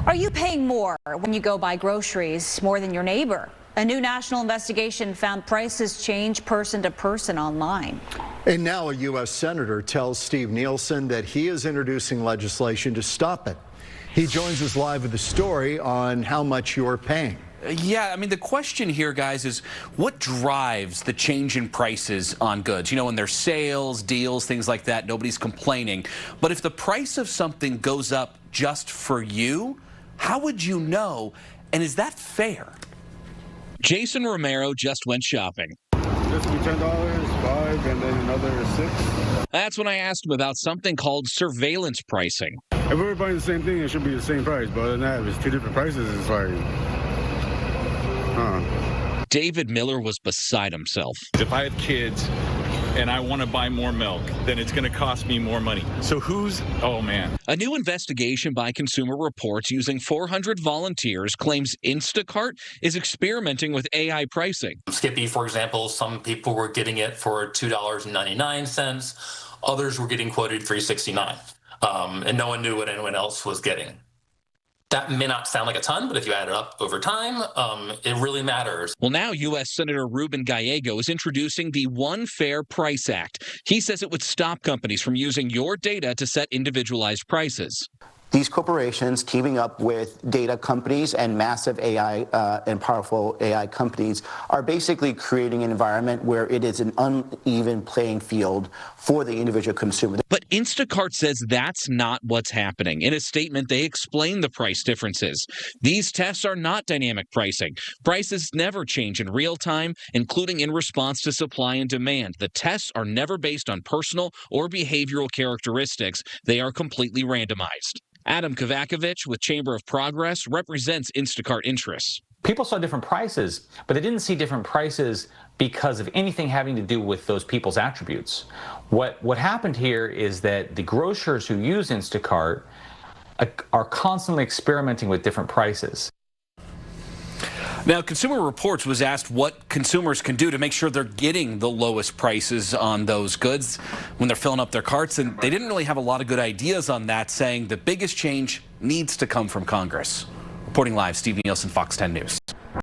Are you paying more when you go buy groceries, more than your neighbor? A new national investigation found prices change person to person online. And now a U.S. Senator tells Steve Nielsen that he is introducing legislation to stop it. He joins us live with the story on how much you're paying. Yeah, I mean, the question here, guys, is what drives the change in prices on goods? You know, when there's sales, deals, things like that, nobody's complaining. But if the price of something goes up just for you, how would you know? And is that fair? Jason Romero just went shopping. This will be $10, $5, and then another $6. That's when I asked him about something called surveillance pricing. If we're buying the same thing, it should be the same price. But other than that, if it's two different prices, it's like, David Miller was beside himself. If I have kids and I want to buy more milk, then it's going to cost me more money. So oh man. A new investigation by Consumer Reports using 400 volunteers claims Instacart is experimenting with AI pricing. Skippy, for example, some people were getting it for $2.99. Others were getting quoted $3.69. And no one knew what anyone else was getting. That may not sound like a ton, but if you add it up over time, it really matters. Well, now U.S. Senator Ruben Gallego is introducing the One Fair Price Act. He says it would stop companies from using your data to set individualized prices. These corporations teaming up with data companies and massive AI and powerful AI companies are basically creating an environment where it is an uneven playing field for the individual consumer. But Instacart says that's not what's happening. In a statement, they explain the price differences. These tests are not dynamic pricing. Prices never change in real time, including in response to supply and demand. The tests are never based on personal or behavioral characteristics. They are completely randomized. Adam Kovakovich with Chamber of Progress represents Instacart interests. People saw different prices, but they didn't see different prices because of anything having to do with those people's attributes. What happened here is that the grocers who use Instacart are constantly experimenting with different prices. Now, Consumer Reports was asked what consumers can do to make sure they're getting the lowest prices on those goods when they're filling up their carts, and they didn't really have a lot of good ideas on that, saying the biggest change needs to come from Congress. Reporting live, Steve Nielsen, Fox 10 News.